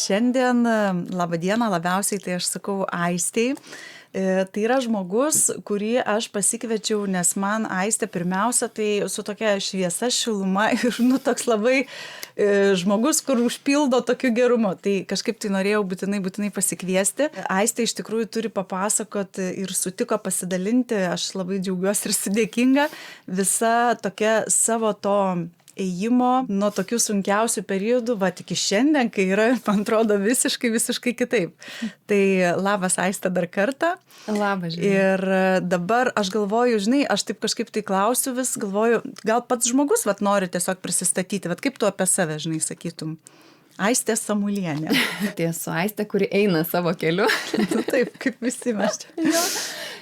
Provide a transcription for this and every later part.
šiandien labą dieną labiausiai tai aš sakau Aistei. Tai yra žmogus, kurį aš pasikviečiau, nes man Aistė pirmiausia tai su tokia šviesa šiluma ir toks labai žmogus, kur užpildo tokiu gerumu. Tai kažkaip tai norėjau būtinai pasikviesti. Aistė iš tikrųjų turi papasakoti ir sutiko pasidalinti, aš labai džiaugiuosi ir sudėkinga visa tokia savo to ėjimo nuo tokių sunkiausių periodų, iki šiandien, kai yra, man atrodo, visiškai kitaip. Tai labas Aiste dar kartą. Labas, žinai. Ir dabar aš galvoju, žinai, aš taip kažkaip tai klausiu vis, galvoju, gal pats žmogus nori tiesiog prisistatyti, kaip tu apie save, žinai, sakytum. Aistė Samulienė. Tai esu Aistė, kuri eina savo keliu. Taip, kaip visi mes čia.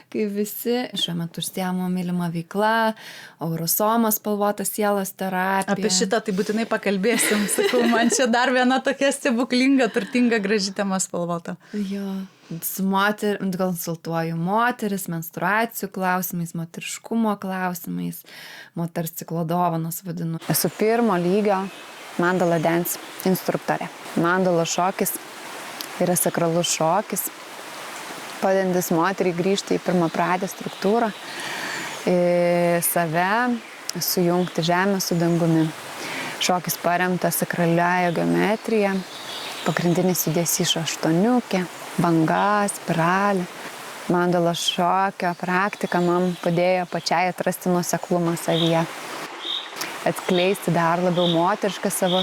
Kaip visi, šiuo metu užsiemu mylimą veiklą, Aurosoma spalvota sielos terapija. Apie šitą tai būtinai pakalbėsim, sakau, man čia dar viena tokia stebuklinga, turtinga, graži tema spalvota. Jo, konsultuoju moteris, menstruacijų klausimais, moteriškumo klausimais, moters ciklo dovanos vadinu. Esu pirmo lygio mandala dance instruktorė. Mandala šokis yra sakralus šokis, padedantis moteriai grįžti į pirmapradę struktūrą, į save sujungti žemę su dangumi. Šokis paremtas sakraliąja geometrija, pagrindinis judesys aštuoniukė, banga, spiralė. Mandala šokio praktika man padėjo pačiai atrasti nuoseklumą savyje, atskleisti dar labiau moterišką savo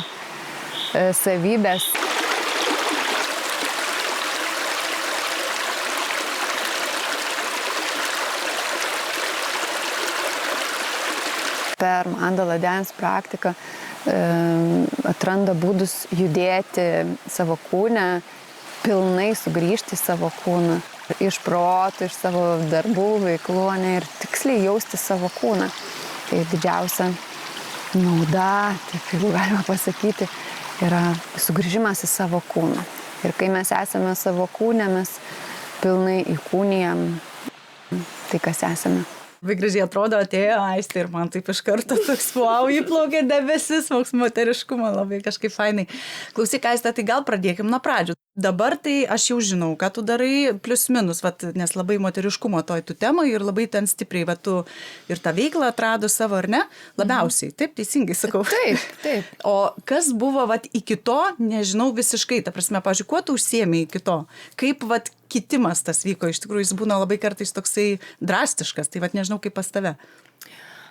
savybės. Per mandala dance praktiką atranda būdus judėti savo kūne, pilnai sugrįžti į savo kūną, iš proto, iš savo darbų, veiklų ir tiksliai jausti savo kūną. Tai didžiausia nauda, taip jeigu galima pasakyti, yra sugrįžimas į savo kūną. Ir kai mes esame savo kūne, mes pilnai įkūnijam tai, kas esame. Labai gražiai atrodo, atėjo Aistė ir man taip iš karto toks wow, įplaukė debesis, toks moteriškumo, labai kažkaip fainai. Klausyk, Aistė, tai gal pradėkim nuo pradžių. Dabar tai aš jau žinau, ką tu darai plius minus, nes labai moteriškumo toj tu temai ir labai ten stipriai, tu ir tą veiklą atrado savo, ar ne? Labiausiai, taip, teisingai sakau. Taip. O kas buvo iki to, nežinau visiškai, ta prasme, pavyzdžiui, kuo tu užsiėmei iki to? Kaip kitimas tas vyko, iš tikrųjų jis būna labai kartais toksai drastiškas, tai nežinau kaip pas tave.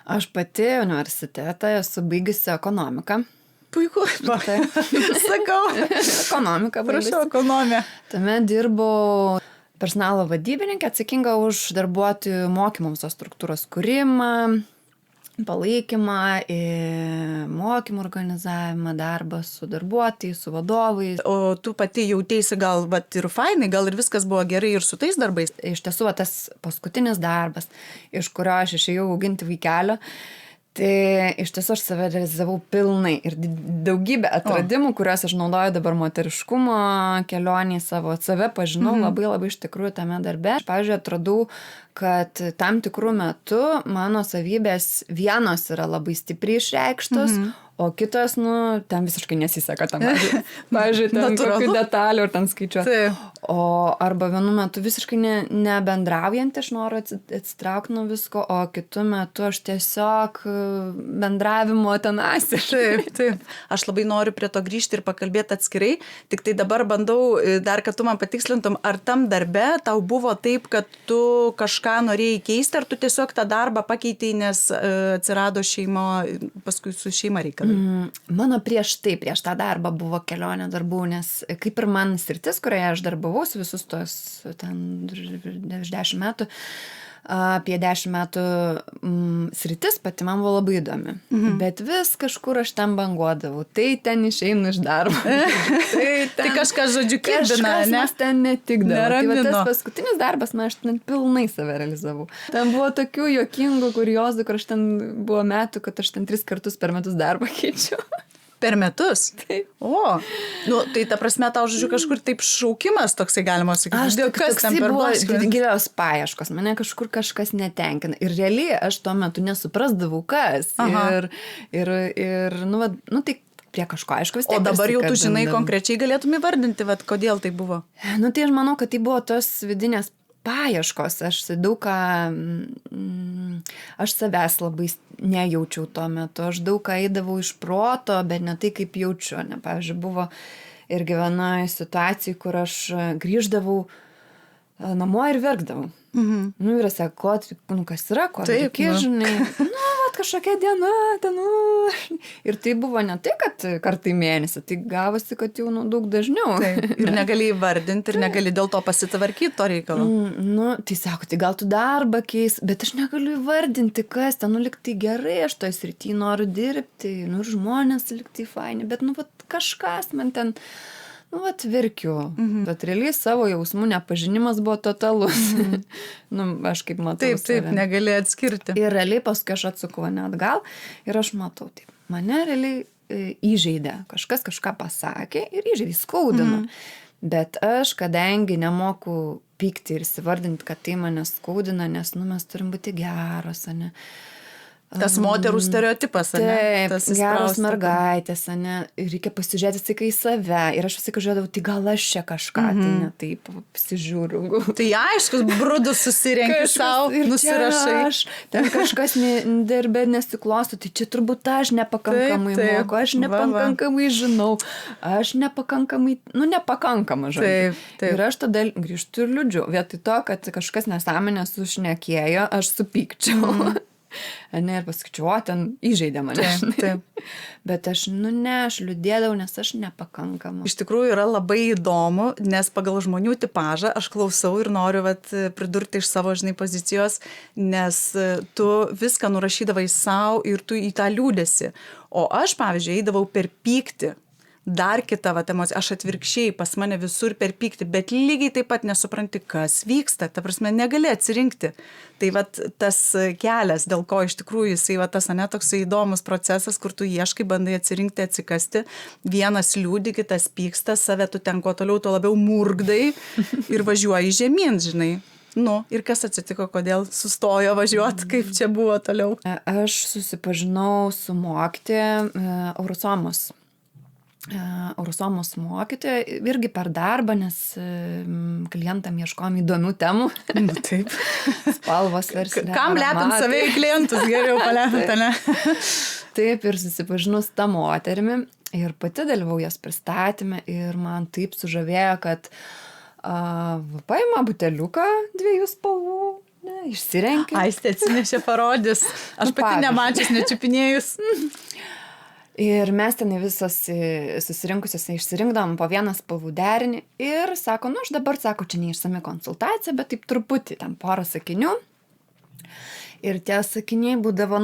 Aš pati universitetą esu baigusi ekonomiką. Puiku, sakau. Ekonomika baigusi. Prašau, ekonomija. Tuomet dirbau personalo vadybininkė, atsakinga už darbuotojų mokymų visos struktūros kūrimą, palaikymą, mokymų organizavimą, darbą su darbuotojais, su vadovais. O tu pati jauteisi gal ir fainai, gal ir viskas buvo gerai ir su tais darbais? Iš tiesų, tas paskutinis darbas, iš kurio aš išėjau auginti vaikelio, tai iš tiesų aš save realizavau pilnai ir daugybę atradimų, kuriuos aš naudoju dabar moteriškumo kelionį save pažinau labai iš tikrųjų tame darbe. Aš, pavyzdžiui, atradau, kad tam tikrų metų mano savybės vienos yra labai stipriai išreikštos, o kitos, ten visiškai nesiseka tam. Pavyzdžiui, ten kokių detalių ar ten skaičiuoti. O arba vienu metu visiškai nebendraujant, aš noriu atsitraukti nuo visko, o kitu metu aš tiesiog bendravimo ten asi. Taip. Aš labai noriu prie to grįžti ir pakalbėti atskirai, tik tai dabar bandau dar, kad tu man patikslintum, ar tam darbe tau buvo taip, kad tu kažką norėjai keisti, ar tu tiesiog tą darbą pakeitei, nes atsirado šeima, paskui su šeima reikia. Mano prieš tą darbą buvo kelionė darbų, nes kaip ir man sritis, kurioje aš darbavausi visus tos ten 10 metų, apie 10 metų sritis pati man buvo labai įdomi. Bet vis kažkur aš ten banguodavau. Tai ten išeinu iš darbo. Tai kažkas, žodžiu, kibina, ne? Kažkas ten netikdavo. Neramino. Tai tas paskutinis darbas, aš ten pilnai save realizavau. Ten buvo tokių juokingų kuriozų, kur aš ten buvo metų, kad aš ten 3 kartus per metus darbą keičiu. Per metus? Taip. O, tai ta prasme tau, žodžiu, kažkur taip šaukimas toksai galima sakyti. Kas ten per gilios paieškos, mane kažkur kažkas netenkina. Ir realiai aš tuo metu nesuprasdavau kas. Ir tai prie kažko, aišku, vis O tiek. dabar jau tu žinai prisikabindavau. konkrečiai galėtum įvardinti, vat, kodėl tai buvo. Nu, tai aš manau, kad tai buvo tos vidinės paieškos. Aš daug ką, aš savęs labai nejaučiau tuo metu. Aš daug ką eidavau iš proto, bet ne tai, kaip jaučiu. Ne, pavyzdžiui, buvo irgi vienoje situacijai, kur aš grįždavau namo ir verkdavau. Nu, vyras sako, kas yra, ko reikia, žinai. Nu, vat kažkokia diena, ten, ir tai buvo ne tai, kad kartą į mėnesį, tai gavosi, kad jau daug dažniau. Taip. Ir negali įvardinti, ir negali dėl to pasitvarkyti to reikalo. Nu, tai sako, tai gal tu darbą keis, bet aš negaliu įvardinti, kas ten, liktai gerai, aš toj srity noriu dirbti, žmonės liktai faini, bet, vat kažkas man ten... vat verkiu. Bet realiai savo jausmų nepažinimas buvo totalus. Aš kaip matau. Taip, negali atskirti. Ir realiai paskui aš atsuku ne atgal ir aš matau, taip, mane realiai įžeidė. Kažkas kažką pasakė ir įžeidė, skaudino. Bet aš, kadangi nemoku pykti ir įsivardinti, kad tai mane skaudina, nes mes turim būti geros, ne? Tas moterų stereotipas, ne? Taip, Tas geros mergaitės, ne? Reikia pasižiūrėti tik į save. Ir aš visai žiūrėdavau, tai gal aš čia kažką, tai ne taip pasižiūriu. Tai aišku, brudus susirenki savo, nusirašai. Ten kažkas darbė nesiklosto, tai čia turbūt aš nepakankamai moku, aš nepakankamai žinau, aš nepakankamai, nepakankama žodžiu. Ir aš tada grįžtu ir liūdžiu. Vietoj to, kad kažkas nesąmonės sušnekėjo, aš supykčiau. Ne, ir pasakyčiau, ten įžeidė mane. Taip. Bet aš, aš liūdėdavau, nes aš nepakankama. Iš tikrųjų yra labai įdomu, nes pagal žmonių tipažą aš klausau ir noriu pridurti iš savo, pozicijos, nes tu viską nurašydavai savo ir tu į tą liūdėsi. O aš, pavyzdžiui, eidavau per pyktį. Dar kita emocija, aš atvirkščiai, pas mane visur per pyktį, bet lygiai taip pat nesupranti, kas vyksta, ta prasme, negali atsirinkti. Tai tas kelias, dėl ko iš tikrųjų jisai tas toks įdomus procesas, kur tu ieškai, bandai atsirinkti, atsikasti, vienas liūdi, kitas pyksta, save tu ten kuo toliau, tuo labiau murgdai ir važiuoji žemyn, žinai. Ir kas atsitiko, kodėl sustojo važiuoti, kaip čia buvo toliau? Aš susipažinau su mokytoja Eurosomos mokytoja, irgi per darbą, nes klientam ieškom įdomių temų. Taip. Spalvos versle. Kam lepint save į klientus, geriau palepint, ne? Taip, ir susipažinau su tą moterimi ir pati dalyvau jos pristatyme ir man taip sužavėjo, kad paima buteliuką 2 spalvų, išsirenki. Aistė atsinešė parodys. Aš pati nemačius, nečiupinėjus. Ir mes ten visos susirinkusios išsirinkdavom po vieną spalvų derinį ir sako, aš dabar, čia neišsami konsultacija, bet taip truputį, ten porą sakinių. Ir tie sakiniai būdavo,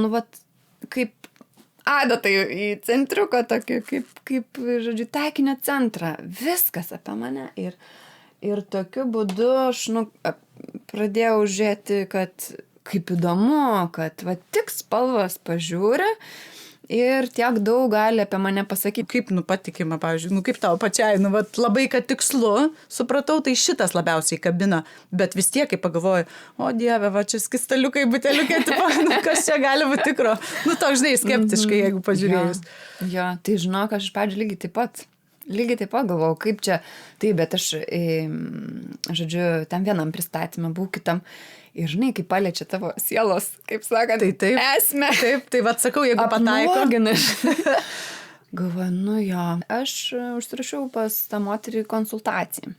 kaip adatai į centriuką, tokį, kaip žodžiu, taikinio centrą. Viskas apie mane. Ir tokiu būdu aš, pradėjau žiūrėti, kad kaip įdomu, kad tik spalvas pažiūri, ir tiek daug gali apie mane pasakyti. Kaip patikima, pavyzdžiui, kaip tau pačiai, labai, kad tikslu, supratau, tai šitas labiausiai kabina, bet vis tiek, kai pagalvoju, o Dieve, čia skistaliukai, buteliukai, kas čia gali būti tikro. Toks, žinai, skeptiškai, jeigu pažiūrėjus. Jo, tai žinok, aš iš pradžių lygiai taip pat galvojau, kaip čia, tai, bet aš, žodžiu, ten vienam pristatymą buvau, kitam. Ir žinai, kaip paliečia tavo sielos, kaip sakant, esmę. Taip, tai sakau, jeigu pataiko. Galvoju, jo, aš užsirašiau pas tą moterį konsultaciją.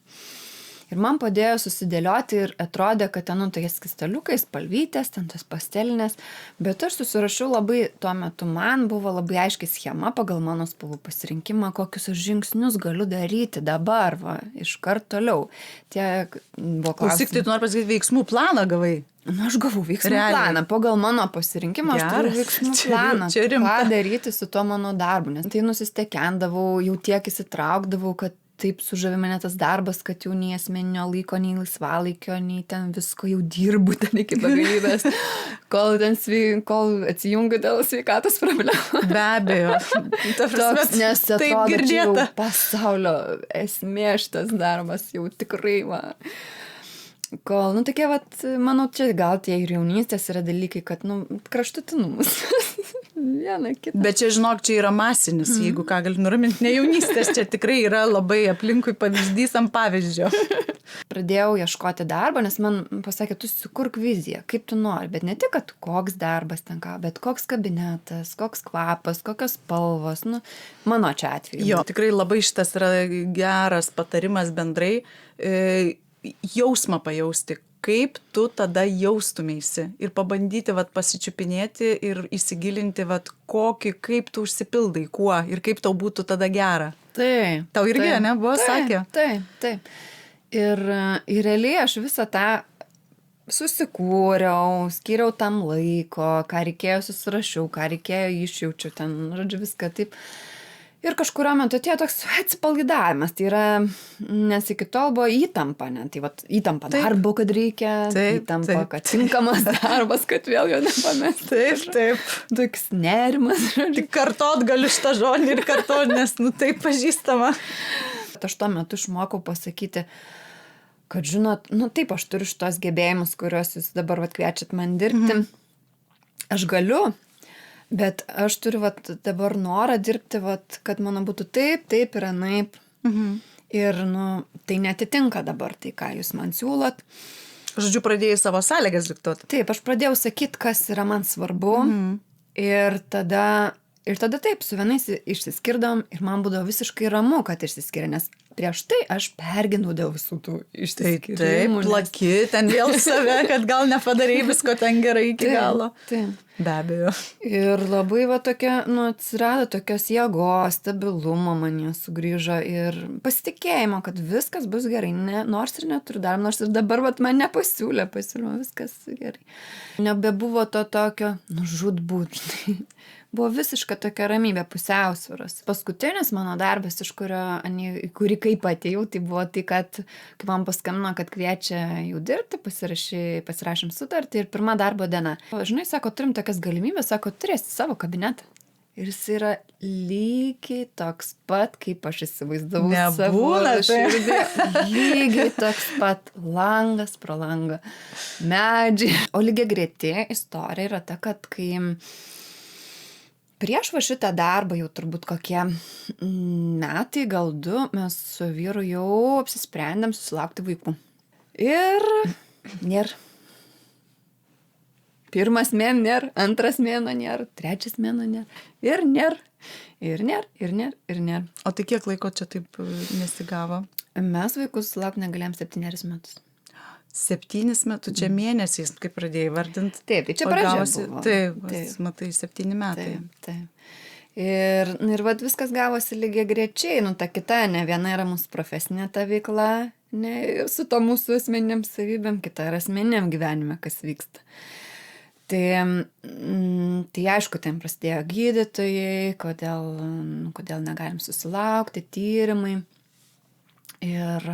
Ir man padėjo susidėlioti ir atrodė, kad ten, tokie skistaliukai, spalvytės, ten tas pastelinės, bet aš susirašiau labai, tuo metu man buvo labai aiški schema pagal mano spalvų pasirinkimą, kokius aš žingsnius galiu daryti dabar, iškart toliau. Tiek buvo klausimas. Klausyk, tai tu nori pasakyti, veiksmų planą gavai? Aš gavau veiksmų planą. Pagal mano pasirinkimą aš turiu veiksmų planą. Ką daryti su tuo mano darbu, nes tai nusistekendavau, jau tiek įsitraukdavau, kad taip sužavi mane tas darbas, kad jau nei asmeninio laiko, nei laisvalaikio, nei ten visko jau dirbu ten iki begalybės, kol atsijungiu dėl sveikatos problemų. Be abejo. Toks, nes atrodo, čia jau pasaulio esmė šitas darbas, jau tikrai Kol, tokie, manau, čia gal tie ir jaunystės yra dalykai, kad, kraštutinumus. vieną kitą. Bet čia, žinok, čia yra masinis, jeigu ką gali nuraminti, ne jaunystės, čia tikrai yra labai aplinkui pavyzdys ant pavyzdžio. Pradėjau ieškoti darbo, nes man pasakė, tu sukurk viziją, kaip tu nori, bet ne tik, kad koks darbas ten ką, bet koks kabinetas, koks kvapas, kokios spalvos, nu, mano čia atveju. Jo, tikrai labai šitas yra geras patarimas bendrai, jausmą pajausti, kaip tu tada jaustumėsi ir pabandyti pasičiupinėti ir įsigilinti, kaip tu užsipildai, kuo ir kaip tau būtų tada gera. Taip. Tau irgi, ne, buvo sakė? Taip. Ir realiai aš visą tą susikūriau, skyriau tam laiko, ką reikėjo susirašiau, ką reikėjo išjaučiu, ten, žodžiu, viską taip. Ir kažkurio metu atėjo toks atsipalaidavimas, tai yra, nes iki tol buvo įtampa, ne? Tai įtampa darbo, kad reikia, įtampa, kad tinkamas darbas, kad vėl jo nepamest. Taip. Toks nerimas. Tik kartot galiu šitą žodį ir kartot, nes, taip pažįstama. Aš tuo metu išmokau pasakyti, kad, žinot, taip, aš turiu šitos gebėjimus, kuriuos jūs dabar kviečiat man dirbti. Aš galiu. Bet aš turiu dabar norą dirbti, kad mano būtų taip ir anaip. Ir, tai netitinka dabar tai, ką jūs man siūlot. Žodžiu, pradėjai savo sąlygas diktuoti. Taip, aš pradėjau sakyti, kas yra man svarbu. Ir tada taip, su vienais išsiskirdom ir man būdavo visiškai ramu, kad išsiskiria, nes prieš tai aš perginau dėl visų tų išsiskirimų. Taip, plaki, ten vėl save, kad gal nepadarei visko ten gerai iki galo. Taip. Be abejo. Ir labai tokia, atsirado tokios jėgos, stabilumo man jie sugrįžo ir pasitikėjimo, kad viskas bus gerai, nors ir neturiu dar, nors ir dabar man nepasiūlė, viskas gerai. Nebebuvo to tokio, žūtbūt, žinai. Buvo visiška tokia ramybė, pusiausvyros. Paskutinis mano darbas, iš kurį kaip atėjau, tai buvo tai, kad kai man paskambino, kad kviečia jau dirbti, pasirašėm sutartį ir pirma darbo diena. Žinai, sako, turim tokias galimybės, sako, turėsi savo kabinetą. Ir jis yra lygiai toks pat, kaip aš įsivaizdavau savo širdį. Lygiai toks pat, langas pro langą, medžiai. O lygiai greti istorija yra ta, kad kai prieš šitą darbą jau turbūt kokie metai, gal 2, mes su vyru jau apsisprendėm susilaukti vaikų. Ir nėr. Pirmas mėnuo nėr, antras mėnuo nėr, trečias mėnuo nėr. Ir nėr. Ir nėr. O tai kiek laiko čia taip nesigavo? Mes vaikus susilaukti negalėjom 7 metus. 7 metų, čia mėnesiais, kaip pradėjai vardinti. Taip, tai čia pradžia buvo. Taip, matai, 7 metai. Taip. Ir viskas gavosi lygiai grečiai, ta kita, ne viena yra mūsų profesinė ta veikla, ne su to mūsų asmeniniam savybėm, kita yra asmeniniam gyvenime, kas vyksta. Tai aišku, ten prasidėjo gydytojai, kodėl negalim susilaukti, tyrimai. Ir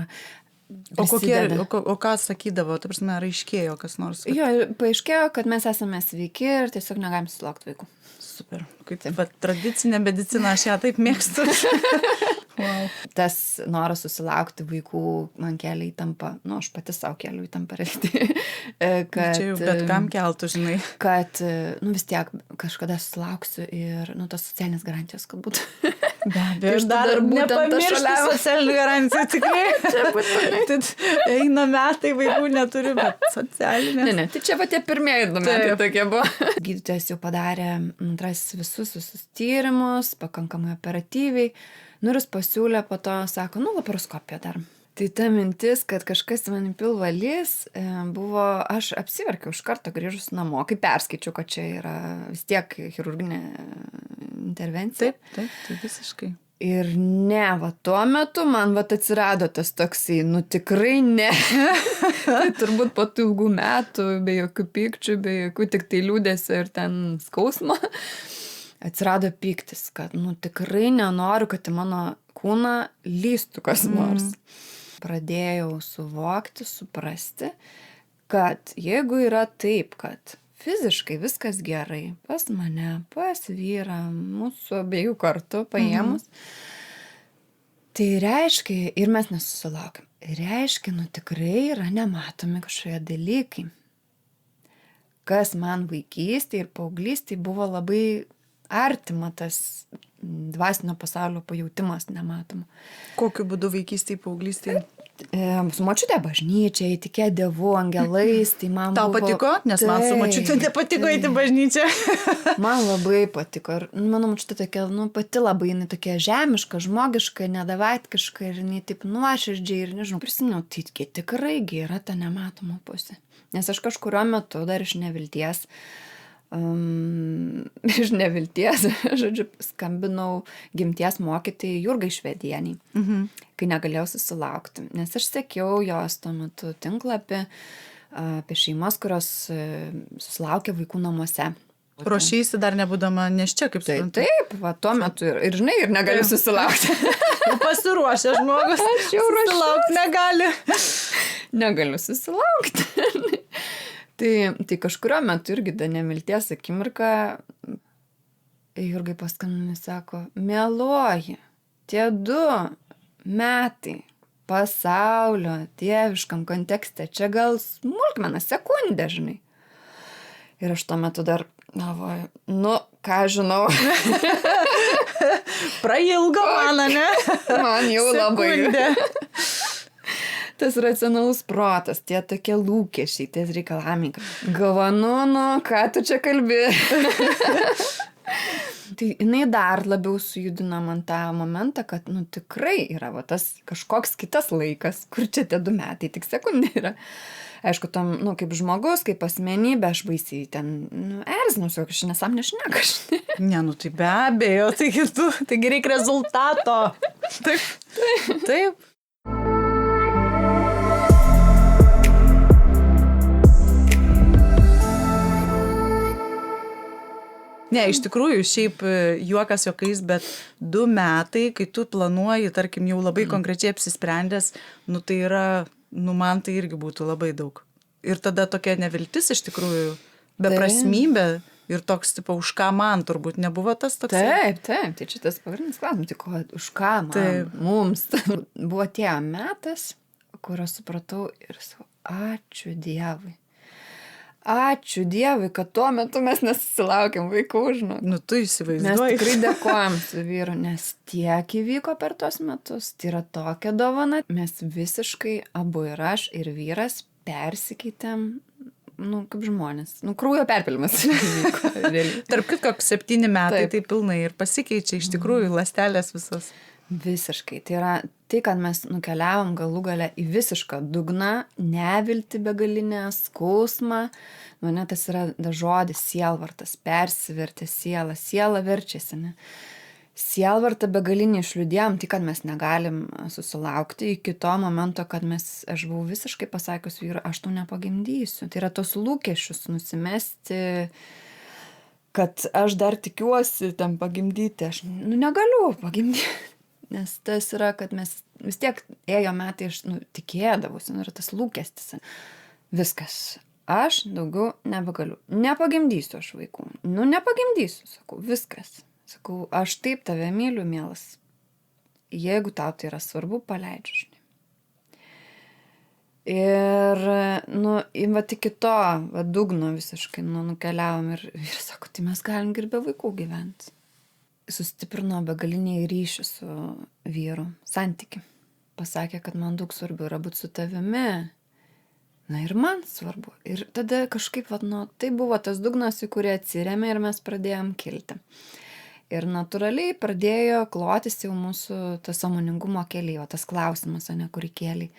O ką sakydavo, ta prasme, ar aiškėjo kas nors? Jo, paaiškėjo, kad mes esame sveiki ir tiesiog negalim susilaukti vaikų. Super. Kaip tradicinė medicina, aš ją taip mėgstu. Wow. Tas noras susilaukti vaikų man kelia įtampą, aš pati savo keliu įtampą reikti. Čia jau bet kam keltų, žinai. Kad, vis tiek kažkada susilauksiu ir, tos socialinės garantijos, kad būtų. Be abejo, aš dar nepamirštu socialinių garantijų, tikrai. Čia būtų. Eina metai, vaikų neturiu, bet socialinės. Ne, tai čia tie pirmieji 2 metai tokie buvo. Gydytojas jau padarė visus tyrimus, pakankamai operatyviai. Ir jis pasiūlė, po to sako, laparoskopiją dar. Tai ta mintis, kad kažkas man pilvą lys, buvo, aš apsiverkiau iš karto grįžus namo, kai perskaičiau, kad čia yra vis tiek chirurginė intervencija. Taip, tai visiškai. Ir ne, tuo metu man atsirado tas toksai, tikrai ne. Tai turbūt po tų ilgų metų, be jokių pykčių, be jokių tik tai liūdėsio ir ten skausmo. Atsirado pyktis, kad tikrai nenoriu, kad į mano kūną lįstų kas nors. Pradėjau suvokti, suprasti, kad jeigu yra taip, kad fiziškai viskas gerai pas mane, pas vyrą, mūsų abiejų kartu paėmus, tai reiškia, ir mes nesusilaukiam, reiškia, tikrai yra nematomi kažkokie dalykai. Kas man vaikystėje ir paauglystėje buvo labai artima tas dvasinio pasaulio pajautimas nematomo. Kokiu būdu vaikystėje, paauglystėje? Su močiutė bažnyčiai, tikė Dievu, angelais, tai man Tau buvo... patiko? Nes man su močiutė nepatiko eiti bažnyčią. Man labai patiko. Ir mano močiutė tokia, pati labai, jinai tokia žemiška, žmogiška, nedavaitkiška ir jinai taip nuoširdžiai ir nežinau, prisiminiau, tai tikrai yra ta nematoma pusė. Nes aš kažkurio metu dar iš nevilties, žodžiu, skambinau gimties mokytojai Jurgai Švedieniai, kai negalėjau susilaukti. Nes aš sekiau jos tuo metu tinklapį apie šeimas, kurios susilaukė vaikų namuose. Ruošysi dar nebūdama neščia, kaip suprantu. Taip, va, tuo metu ir žinai, ir negaliu susilaukti. Pasiruošę žmogus. Aš jau susilaukti negali. Negaliu susilaukti. Tai kažkurio metu irgi ta nevilties akimirka Jurgai paskambino, sako, mieloji, tie 2 metai pasaulio dieviškam kontekste, čia gal smulkmena, sekundė, žinai. Ir aš tuo metu dar galvoju, ką žinau. Prailgo man, ne? Man jau labai. Sekundė. Tas racionalus protas, tie tokie lūkesčiai, tie reikalavimai. Galvoju, ką tu čia kalbi? Tai jinai dar labiau sujudino man tą momentą, kad tikrai yra tas kažkoks kitas laikas, kur čia tie 2 metai, tik sekundė yra. Aišku, tam, kaip žmogus, kaip asmenybė, aš baisiai ten, erzinusiu, aš nesąmonę šneku. Ne, tai be abejo, taigi reikia rezultato. Taip. Ne, iš tikrųjų, šiaip juokas juokais, bet 2 metai, kai tu planuoji, tarkim, jau labai konkrečiai apsisprendęs, tai yra, man tai irgi būtų labai daug. Ir tada tokia neviltis iš tikrųjų, beprasmybė ir toks, tipo, už ką man turbūt nebuvo tas toks. Taip, tai čia tas pagrindinis klausimas, tik už ką man, mums. Buvo tie metas, kur aš supratau ir sakau, ačiū Dievui. Ačiū Dievui, kad tuo metu mes nesusilaukėm vaikų, žinok. Tu įsivaizduoji. Mes tikrai dėkojam su vyru, nes tiek įvyko per tos metus. Tai yra tokia dovana. Mes visiškai abu ir aš, ir vyras persikeitėm, kaip žmonės. Kraujo perpilimas. Tarp kitko, 7 metai tai pilnai ir pasikeičia iš tikrųjų ląstelės visos. Visiškai. Tai yra tai, kad mes nukeliavom galų gale į visišką dugną, neviltį begalinę, skausmą. Tas yra žodis sielvartas, persivertė siela. Siela verčiasi, ne? Sielvartą begalinį išliūdėjom, tai kad mes negalim susilaukti iki to momento, kad aš buvau visiškai pasakius vyrui, aš tau nepagimdysiu. Tai yra tos lūkesčius nusimesti, kad aš dar tikiuosi tam pagimdyti. Aš negaliu pagimdyti. Nes tas yra, kad mes vis tiek ėjo metai, aš tikėdavusi, yra tas lūkestis. Viskas. Aš daugiau nebegaliu. Nepagimdysiu aš vaikų. Nepagimdysiu, sakau, viskas. Sakau, aš taip tave myliu, mielas. Jeigu tau tai yra svarbu, paleidžiu, žinai. Ir, iki to dugno visiškai nukeliavom ir sako, tai mes galim ir be vaikų gyventi. Sustiprino begaliniai ryšį su vyru, santykį. Pasakė, kad man daug svarbu yra būti su tavimi. Ir man svarbu. Ir tada kažkaip, tai buvo tas dugnas, į kurį atsirėmė ir mes pradėjom kilti. Ir natūraliai pradėjo klotis jau mūsų tas sąmoningumo keliai, tas klausimas, kurį kėlė,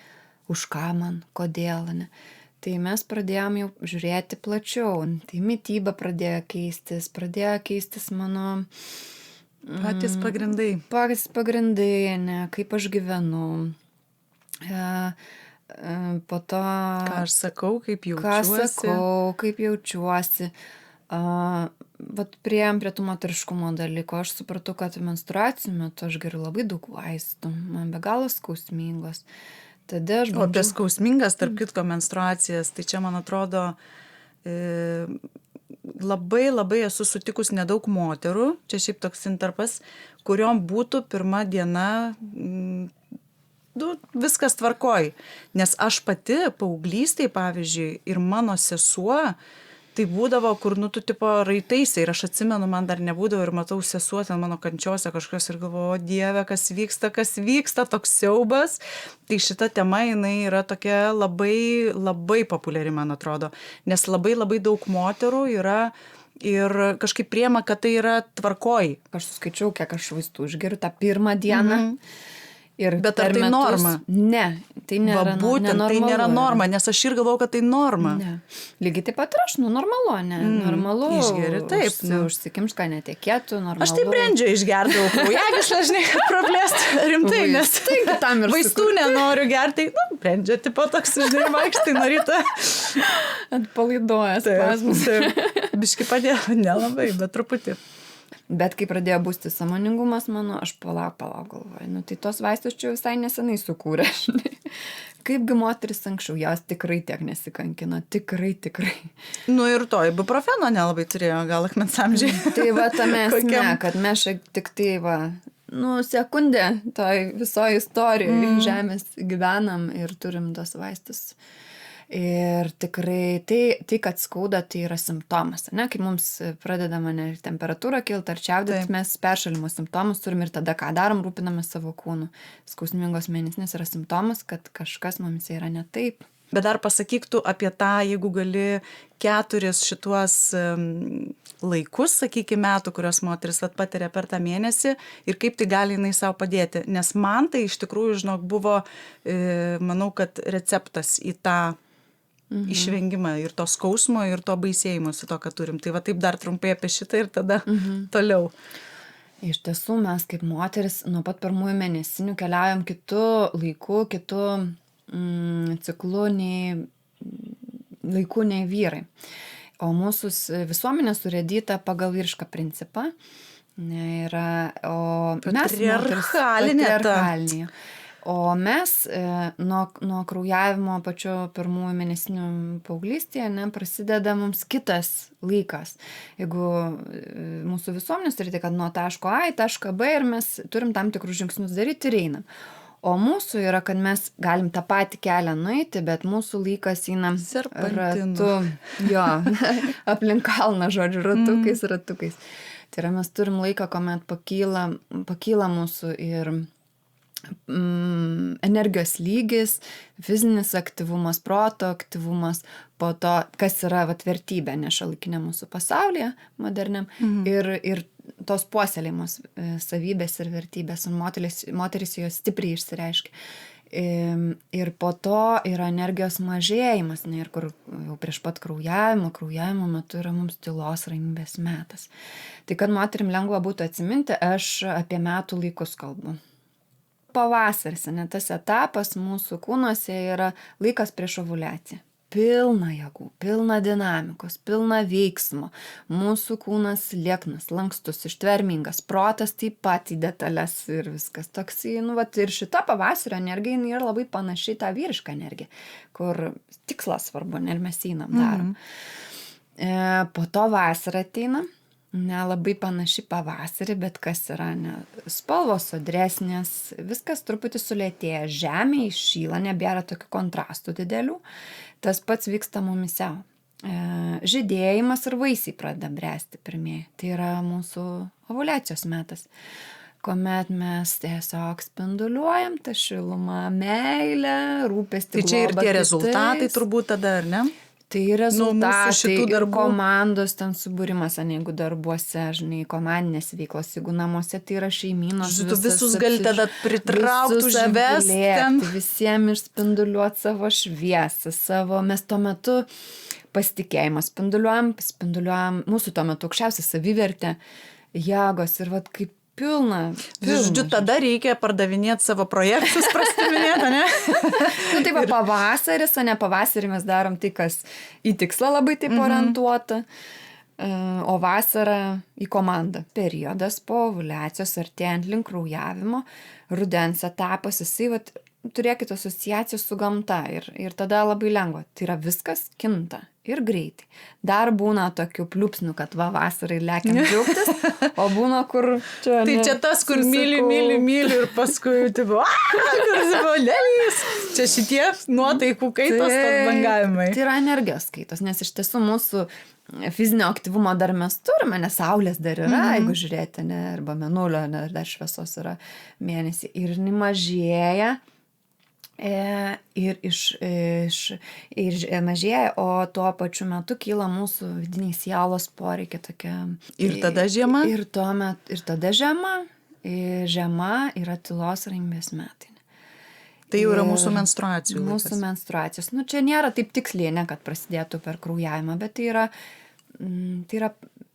už ką man, kodėl, ne. Tai mes pradėjom jau žiūrėti plačiau. Tai mityba pradėjo keistis mano... Patys pagrindai, ne, kaip aš gyvenu. Po to... Ką aš sakau, kaip jaučiuosi. Priėjom prie tų moteriškumo dalyko. Aš supratau, kad menstruacijų metu aš geriu labai daug vaistų. Man be galo skausmingos. Tada aš O apie skausmingas, tarp kitko, menstruacijas, tai čia, man atrodo, labai esu sutikus nedaug moterų, čia šiaip toks intarpas, kuriom būtų pirma diena viskas tvarkoj. Nes aš pati paauglystėj, pavyzdžiui, ir mano sesuo, tai būdavo, kur, tu tipo raitaisi ir aš atsimenu, man dar nebūdavo ir matau sesuo ten mano kančiose kažkas ir galvoju, o Dieve, kas vyksta, toks siaubas. Tai šita tema, jinai yra tokia labai, labai populiari, man atrodo, nes labai, labai daug moterų yra ir kažkaip priema, kad tai yra tvarkoj. Aš suskaičiau, kiek aš vaistų išgeriu tą pirmą dieną. Bet ar tai norma? Ne, tai nėra būtent, tai nėra norma, nes aš ir galvau, kad tai norma. Ne. Lygiai taip pat ir aš, normalu, ne? Normalu. Išgeri, taip. Užsikimška netekėtų, normalu. Aš tai brendžio išgerdavau, kraujagyslę, žinai, kad praplėsti rimtai, nes tam ir vaistų nenoriu gerti. Brendžio tipo toks, žinai, vaikštai nuo ryto. Atpalaiduojas plasmas. Biški padėjo, nelabai, bet truputį. Bet kai pradėjo būsti sąmoningumas mano, aš palauk galvoju. Tai tos vaistus čia visai nesenai sukūrė. Kaipgi moteris anksčiau, jos tikrai tiek nesikankino, tikrai. Ir to, ibuprofeno nelabai turėjo, gal akmens amžiai. Tai va tame esmė, kad mes tik tai sekundę toj visoje istorijoje žemės gyvenam ir turim tos vaistus. Ir tikrai tai, kad skauda, tai yra simptomas, ne? Kai mums pradeda temperatūra kilti ar čiaudėtis, mes peršalimo simptomus turim ir tada, ką darom, rūpiname savo kūnu. Skausmingos mėnesinės yra simptomas, kad kažkas mums yra ne taip. Bet dar pasakyk tu apie tą, jeigu gali 4 šituos laikus, sakykime, metų, kurios moteris patiria per tą mėnesį ir kaip tai gali jinai savo padėti. Nes man tai iš tikrųjų, žinok, buvo, manau, kad receptas į tą išvengimą ir to skausmo, ir to baisėjimo su to, ką turim. Tai va taip dar trumpai apie šitą ir tada toliau. Iš tiesų mes kaip moteris nuo pat pirmųjų mėnesinių keliaujam kitų laikų, kitų ciklų laikų nei vyrai. O mūsų visuomenė surėdyta pagal vyrišką principą. Patriarchalinė. O mes nuo kraujavimo pačio pirmųjų mėnesinių paauglystėje prasideda mums kitas laikas. Jeigu mūsų visuomenės turite, kad nuo taško A į tašką B ir mes turim tam tikrus žingsnius daryti ir einam. O mūsų yra, kad mes galim tą patį kelią nueiti, bet mūsų laikas eina ratu. Jo, aplink kalną, žodžiu, ratukais. Tai yra, mes turim laiką, kuomet pakyla mūsų ir energijos lygis, fizinis aktyvumas, proto aktyvumas, po to, kas yra vertybė šiuolaikiniam mūsų pasaulyje moderniam ir tos puoselėjimos savybės ir vertybės, ir moteris jos stipriai išsireiškia. Ir po to yra energijos mažėjimas, ir kur jau prieš pat kraujavimo metu yra mums tylos ramybės metas. Tai kad moterim lengva būtų atsiminti, aš apie metų laikus kalbu. Pavasaris, tas etapas mūsų kūnuose yra laikas prieš ovuliaciją. Pilna jėgų, pilna dinamikos, pilna veiksmo. Mūsų kūnas lieknas, lankstus, ištvermingas, protas taip pat į detalės ir viskas. Toks, ir šita pavasario energija yra labai panaši į tą vyrišką energiją, kur tikslas svarbu, ir mes einam darom. Po to vasara ateina. Nelabai panaši pavasarį, bet kas yra, spalvos sodresnės, viskas truputį sulėtėja, žemė iššyla, nebėra tokių kontrastų didelių, tas pats vyksta mumyse. Žydėjimas ir vaisiai pradeda bręsti pirmieji, tai yra mūsų ovuliacijos metas, kuomet mes tiesiog spinduliuojam tą šilumą, meilę, rūpestį, globą. Tai čia ir tie rezultatai turbūt tada, ar ne? Tai rezultatai ir komandos ten subūrimas, jeigu darbuose, komandinės veiklos, jeigu namuose tai yra šeimynos. Visus gali tada pritraukti, užvesti. Visiems išspinduliuoti savo šviesą, mes tuo metu pasitikėjimą spinduliuojam, mūsų tuo metu aukščiausia savivertė, jėgos ir kaip pilna. Žodžiu, tada reikia pardavinėti savo projektus, prastiminėti, ne? Tai pavasaris, pavasarį mes darom tai, kas į tikslą labai taip orientuota, o vasarą į komandą. Periodas po ovuliacijos artėjant link kraujavimo, rudens etapas, jisai turėkite asociaciją su gamta ir tada labai lengva. Tai yra viskas kinta ir greitai. Dar būna tokių pliupsnių, kad vasarai lekiam džiaugtis, o būna, kur čia... Tai čia tas, kur myli ir paskui, tipo, kur zibolėlis. Čia šitie nuotaikų kaitos bangavimai. Tai yra energijos kaitos, nes iš tiesų mūsų fizinio aktyvumo dar mes turime, nes saulės dar yra, jeigu žiūrėti, ne, arba mėnulio, ne, dar šviesos yra mėnesį. Ir jinai mažėja. Ir mažėja, o tuo pačiu metu kyla mūsų vidiniai sielos poreikiai tokia. Ir tada žiema? Ir tada žiema. Žiema yra tylos ramybės metai. Tai jau yra mūsų menstruacijų laikas. Mūsų menstruacijos. Nu, čia nėra taip tiksliai, ne, kad prasidėtų per kraujavimą, bet tai yra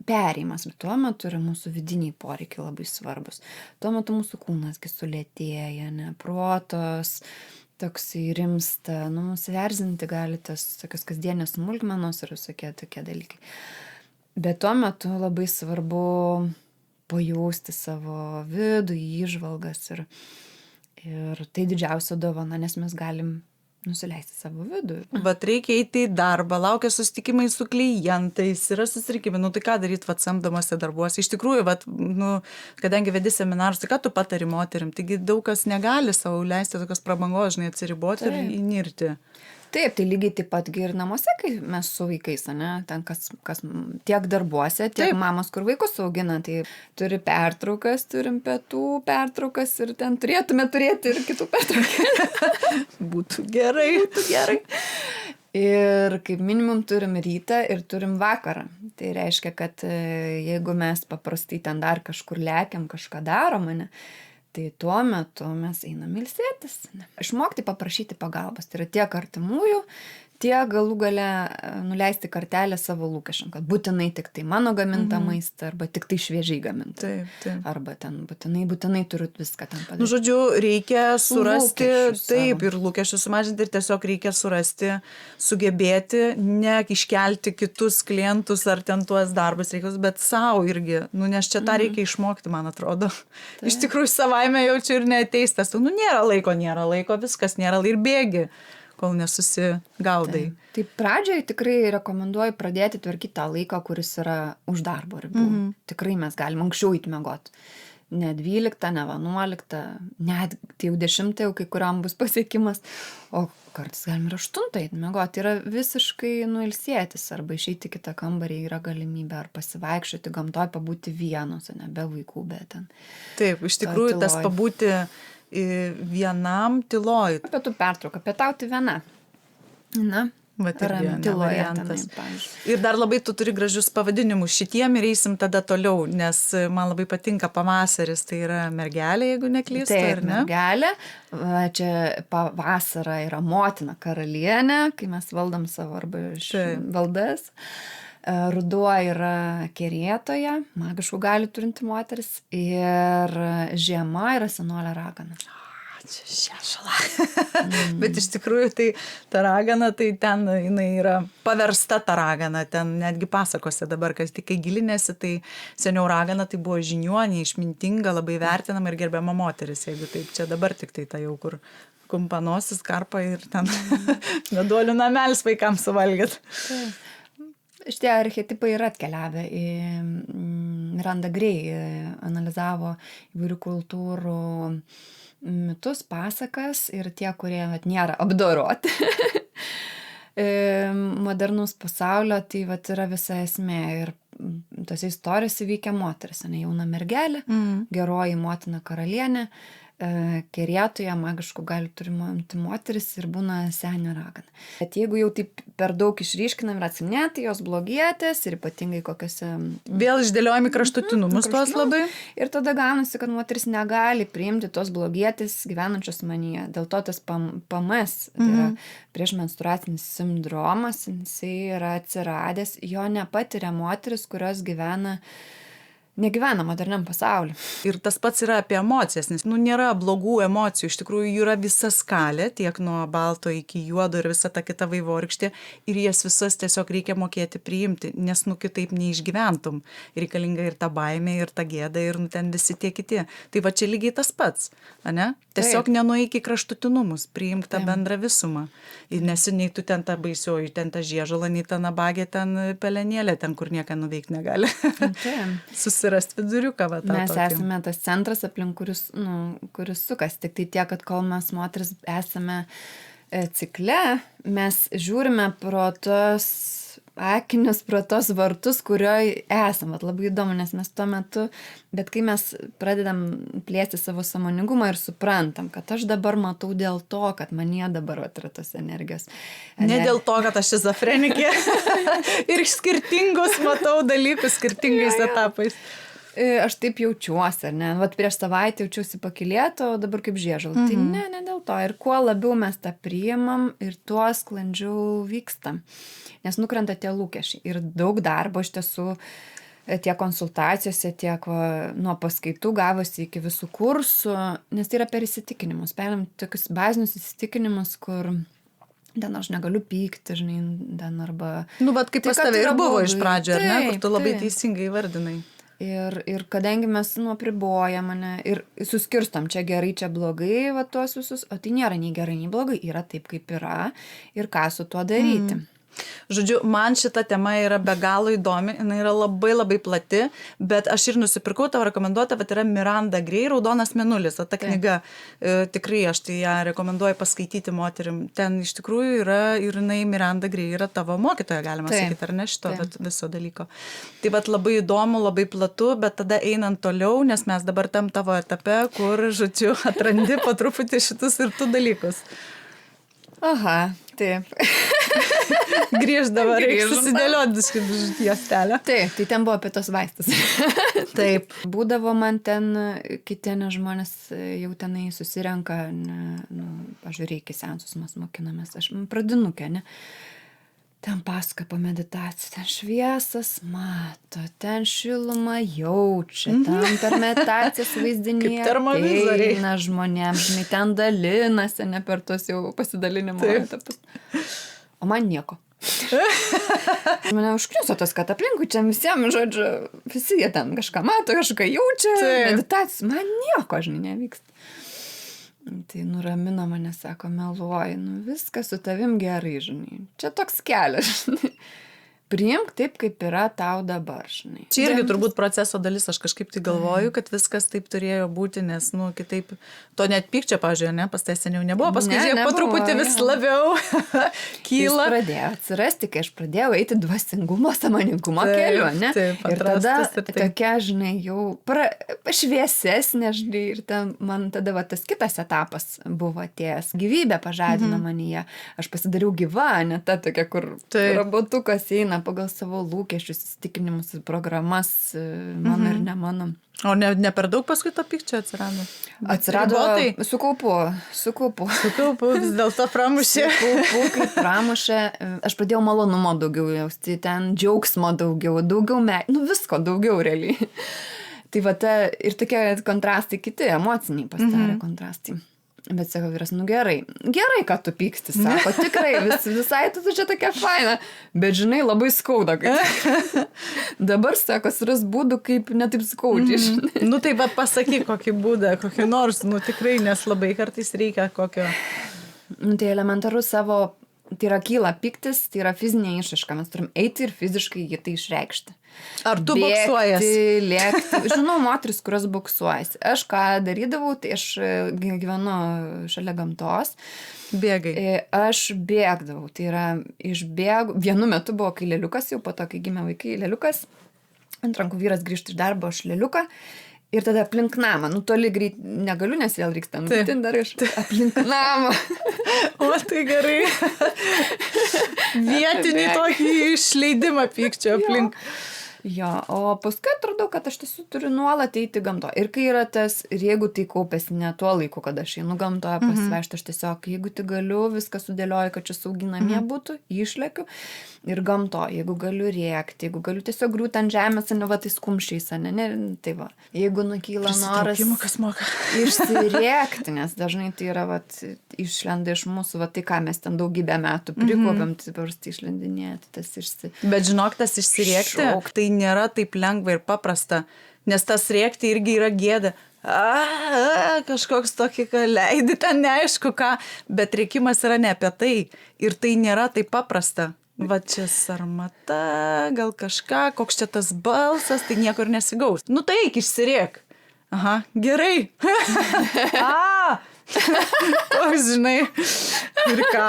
perėjimas. Tuo metu yra mūsų vidiniai poreikiai labai svarbus. Tuo metu mūsų kūnasgi sulėtėja, ne, protos toks rimsta, nu, nusiverzinti gali tas tokios kasdienės smulkmenos ir visokie tokie dalykai. Bet tuo metu labai svarbu pajausti savo vidų, įžvalgas ir tai didžiausia dovana, nes mes galim nusileisti savo vidų. Vat reikia eiti į darbą, laukia susitikimai su klientais, yra susirinkimai, nu tai ką daryti, vat samdomose darbuose. Iš tikrųjų, vat, nu, kadangi vedi seminarus, tai ką tu patari moterim, taigi daug kas negali savo leisti tokios prabangos, žinai, atsiriboti ir įnirti. Taip, tai lygiai taip pat ir namuose, kai mes su vaikais, ne, ten kas tiek darbuose, tiek mamos, kur vaikus augina, tai turi pertraukas, turim pietų pertraukas ir ten turėtume turėti ir kitų pertraukas. Būtų gerai. Ir kaip minimum turim rytą ir turim vakarą. Tai reiškia, kad jeigu mes paprastai ten dar kažkur lekiam, kažką darom, ne, tai tuo metu mes einam ilsėtis. Išmokti paprašyti pagalbos. Tai yra tiek artimųjų, tiek galų gale nuleisti kartelę savo lūkesčiam, kad būtinai tik tai mano gamintą maistą, arba tik tai šviežiai gamintą. Taip. Arba ten būtinai turiu viską ten padaryti. Nu, žodžiu, reikia surasti, Lūkesčius ir lūkesčius sumažinti, ir tiesiog reikia surasti, sugebėti, ne iškelti kitus klientus ar ten tuos darbus reikalus, bet savo irgi, nu, nes čia tą reikia išmokti, man atrodo. Iš tikrųjų, savaime jaučiu ir neateis tas, nu, nėra laiko, viskas nėra ir bėgi, kol nesusigaudai. Tai pradžioje tikrai rekomenduoju pradėti tvarkyti tą laiką, kuris yra už darbo ribų. Tikrai mes galim anksčiau įti miegoti. Ne 12, ne 11, net tai jau 10 jau kai kuriam bus pasiekimas, o kartais galim ir 8 įti miegoti. Tai yra visiškai nuilsėtis, arba išeiti į kitą kambarį yra galimybė, ar pasivaikščioti gamtoj, pabūti vienos, ne be vaikų, bet ten. Taip, iš tikrųjų tas pabūti vienam tyloj. Pietų pertrauka, pietauti viena. Na, tyloje variantas. Ir dar labai tu turi gražius pavadinimus šitiem ir eisim tada toliau, nes man labai patinka pavasaris, tai yra mergelė, jeigu neklystu, ar ne? Mergelė, čia pavasara yra motina karalienė, kai mes valdom savo arba valdas. Ruduo yra kerėtoja, magiškų galių turinti moteris, ir žiema yra senolė ragana. Čia šešala. Bet iš tikrųjų tai ta ragana, tai ten jinai yra paversta ta ragana, ten netgi pasakose dabar, kas tik kai gilinėsi, tai seniau ragana tai buvo žiniuonė, išmintinga, labai vertinama ir gerbiama moteris, jeigu taip, čia dabar tik tai ta jau kur kumpanosis, karpa ir ten meduolių namelis vaikams suvalgyt. Šitie archetipai yra atkeliavę į Miranda Gray, analizavo įvairių kultūrų mitus, pasakas ir tie, kurie nėra apdoroti modernus pasaulio, tai yra visa esmė. Ir tose istorijose veikia moteris, ne jauna mergelė, geroji motina karalienė, kerėtoje magiškų galių turinti moteris ir būna senio ragana. Bet jeigu jau taip per daug išryškinam ir atsiminėti, jos blogietės ir ypatingai kokiose... Vėl išdėliojami kraštutinumus tuos labai. Ir tada gaunasi, kad moteris negali priimti tos blogietės gyvenančios manyje. Dėl to tas PMS, tai yra priešmenstruacinis sindromas, jisai yra atsiradęs, jo nepatiria moteris, kurios gyvena negyvena moderniam pasauliu. Ir tas pats yra apie emocijas, nes nėra blogų emocijų, iš tikrųjų jų yra visa skalė, tiek nuo balto iki juodo ir visa ta kita vaivorykštė, ir jas visas tiesiog reikia mokėti priimti, nes kitaip neišgyventum. Reikalinga ir ta baimė, ir ta gėda, ir ten visi tie kiti. Tai va čia lygiai tas pats, ane? Tiesiog nenueik į kraštutinumus, priimk tą bendrą visumą. Ir nesiniai tu ten tą baisioji, ten tą žiežulą, nei tą nabagę, ten pelenėlę, ten kur nieką nuveikti negali. Susirast viduriuką, va, tą mes tokį. esame tas centras, aplink kuris sukas. Tik tai tiek, kad kol mes moteris esame cikle, mes žiūrime pro tos akinius, pro tos vartus, kurioje esame. Labai įdomu, nes mes tuo metu, bet kai mes pradedam plėsti savo sąmoningumą ir suprantam, kad aš dabar matau dėl to, kad manie dabar yra tos energijos. Ne dėl to, kad aš šizofrenikė ir skirtingus matau dalykus skirtingais etapais. Aš taip jaučiuosi, ar ne? Vat prieš savaitę jaučiuosi pakylėto, o dabar kaip žiežulą. Tai ne dėl to. Ir kuo labiau mes tą priimam, ir tuo sklandžiau vyksta. Nes nukrenta tie lūkesčiai. Ir daug darbo iš tiesų tiek konsultacijose, tiek nuo paskaitų gavosi iki visų kursų, nes tai yra per įsitikinimus. Perėm tokius bazinius įsitikinimus, kur ten aš negaliu pykti, žinai, ten arba... Bet kaip pas tave ir buvo iš pradžio, ar ne? Kur tu labai teisingai vardinai. Ir kadangi mes apribojam mane ir suskirstom čia gerai, čia blogai, va tuos visus, o tai nėra nei gerai, nei blogai, yra taip, kaip yra ir ką su tuo daryti. Žodžiu, man šita tema yra be galo įdomi, jinai yra labai labai plati, bet aš ir nusipirkau tavo rekomenduotą, bet yra Miranda Gray, Raudonas mėnulis, o ta knyga, tikrai aš tai ją rekomenduoju paskaityti moterim. Ten iš tikrųjų yra, ir jinai Miranda Gray yra tavo mokytoja, galima sakyti, ar ne šito viso dalyko. Tai vat labai įdomu, labai platu, bet tada einant toliau, nes mes dabar tam tavo etape, kur, žodžiu, atrandi po truputį šitus ir tų dalykus. Aha, taip. Grįždavo, reikia susidėlioti juostelę. Taip, tai ten buvo apie tos vaistus. Taip. Būdavo man ten, kiti žmonės jau tenai susirenka, pažiūrėk, į seansus mes mokinamės, aš pradinukė, ne? Ten pasaka po meditaciją, ten šviesas mato, ten šilumą jaučia, ten per meditacijas vaizdinėje ateina žmonėms, žinai, ten dalinasi, ne per tos jau pasidalinimo etapus. O man nieko. Mane užkniuso tas, kad aplinkui čia visiems, žodžiu, visi jie ten kažką mato, kažką jaučia, meditacijos, man nieko, žinai, nevyksta. Tai nuramino mane, sako, meluoji, viskas su tavim gerai, žinai. Čia toks kelias, žinai. Priimk taip, kaip yra tau dabar, žinai. Čia irgi turbūt proceso dalis, aš kažkaip tai galvoju, kad viskas taip turėjo būti, nes, kitaip, to net pykčio, pažiūrėjau, ne, pas tai seniau nebuvo, paskui žiūrėjau, po truputį vis labiau kyla. Jis pradėjo atsirasti, kai aš pradėjau eiti dvasingumo, sąmoningumo keliu, ne? Taip, ir tada tokia, žinai, jau šviesesnė, žinai, ir ten man tada va, tas kitas etapas buvo atėjęs. Gyvybė pažadino manyje. Aš pasidariau gyva, ne ta tokia, kur robotukas eina pagal savo lūkesčius, įsitikinimus, programas, mano ir ne mano. O ne per daug paskui to pykčio atsirado? Atsirado, sukaupu, vis dėlto pramušė. Sukaupu, kaip pramušė. Aš pradėjau malonumo daugiau jausti, ten džiaugsmo daugiau, visko daugiau realiai. Tai va, ir tokie kontrastai kiti, emociniai pasidarė kontrastai. Bet sako vyras, gerai, kad tu pyksti, sako, tikrai, visai tu čia tokia faina, bet žinai, labai skauda. Dabar, sako, suras būdų, kaip netaip skaudžiai. Tai va pasakyk kokį būdą, kokį nors, tikrai, nes labai kartais reikia kokio. Tai elementarus savo, tai yra kyla pyktis, tai yra fizinė išraiška, mes turim eiti ir fiziškai jį tai išreikšti. Ar tu boksuojas? Lėkti. Žinau, moteris, kurios boksuojasi. Aš ką darydavau, tai aš gyvenu šalia gamtos. Bėgai. Aš bėgdavau. Tai yra išbėgu. Vienu metu buvo, kai lėliukas, jau po to, kai gimė vaikai, lėliukas. Ant rankų vyras grįžta iš darbo, aš lėliuką. Ir tada aplink namą. Toli greit negaliu, nes vėl reiks ten būti. Dar aš aplink namą. O, tai gerai. Vietinį tokį išleidimą pykčio aplink. Jo, o paskui atradau, kad aš tiesiog turiu nuolat eiti gamto. Ir kai yra tas, ir jeigu tai kaupėsi ne tuo laiku, kad aš einu gamtoje pasivežti, aš tiesiog, jeigu tai galiu, viską sudėlioju, kad čia saugi namie būtų, išlekiu. Ir gamto, jeigu galiu rėkti, jeigu galiu tiesiog griūti ant žemės, ne va, tai skumščiais, ne, tai va. Jeigu nukyla noras kas moka. išsirėkti, nes dažnai tai yra, va, išlenda iš mūsų, va, tai ką mes ten daugybę metų prikopėm, tai paprastai išlendinėti, tas Bet žinok, tas išsirėkti, tai nėra taip lengva ir paprasta, nes tas rėkti irgi yra gėda. Kažkoks tokį, ką leidi ten neaišku ką, bet rėkimas yra ne apie tai ir tai nėra taip paprasta. Va čia sarmata, gal kažką, koks čia tas balsas, tai niekur nesigaus. Nu tai eik, išsirėk. Aha, gerai. Toks, žinai. Ir ką?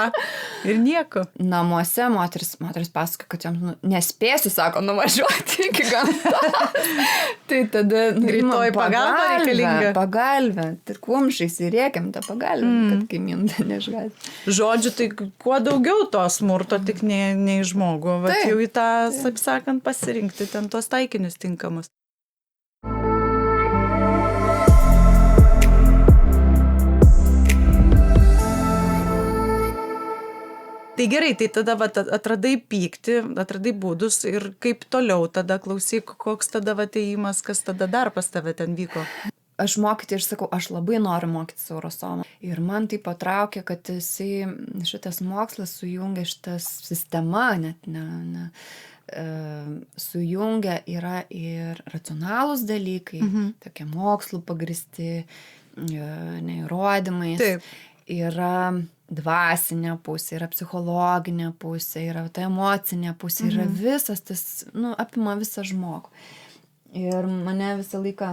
Ir nieko. Namuose moteris pasako, kad joms nespėsiu, sako, nuvažiuoti iki gamtos. Tai tada greitoji pagalba reikalinga. Pagalbė. Ir kumščiais įrėkiam tą pagalbę, kad kaimynai neišgąsdintų. Žodžiu, tai kuo daugiau to smurto, tik ne į žmogų. Va jau į tą, taip sakant, pasirinkti ten tos taikinius tinkamus. Tai gerai, tai tada va, atradai pyktį, atradai būdus ir kaip toliau tada, klausyk, koks tada atėjimas, kas tada dar pas tave ten vyko? Aš mokyti ir sakau, aš labai noriu mokytis Aurosoma. Ir man tai patraukė, kad šitas mokslas sujungia šitas sistema, net sujungia yra ir racionalūs dalykai, tokie mokslų pagristi, neįrodymais. Taip. Yra dvasinė pusė, yra psichologinė pusė, yra ta emocinė pusė, yra visas tas, apima visą žmogų. Ir mane visą laiką,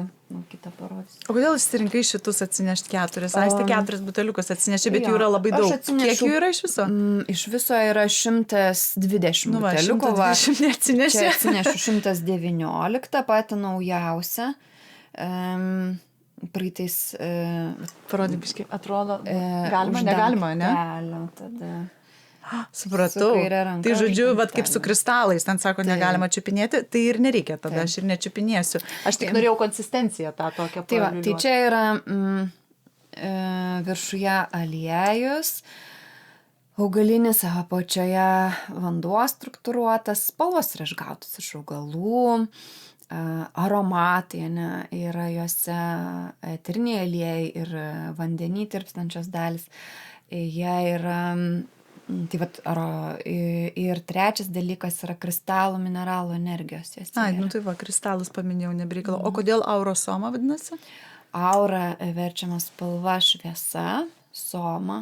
kitą parodys. O kodėl išsirinkai šitus atsinešti 4? Aistė 4 buteliukus atsinešė, bet jų yra labai daug. Kiek jų yra iš viso? Iš viso yra 120 buteliukų. 120 neatsinešė. Čia atsinešiu 119, patį naujausią. Praeitais... Parodė biškai, atrodo, galima, negalima, ne? Galima, tada... Supratau. Tai žodžiu, vat kaip su kristalais, ten sako, negalima čiupinėti, tai ir nereikia tada, aš ir nečiupinėsiu. Aš tik norėjau konsistenciją tą tokią paliuliuoti. Tai čia yra viršuje aliejus, augalinis, apačioje vanduo struktūruotas, spalvos yra išgautos iš augalų, aromatai, yra juose eteriniai aliejai ir vandenį tirpstančios dalis. Jie yra, tai vat, ir trečias dalykas yra kristalų, mineralų energijos. Tai va, kristalus paminėjau, nebereikalo. O kodėl Aurosoma vadinasi? Aura verčiama spalva šviesa, soma,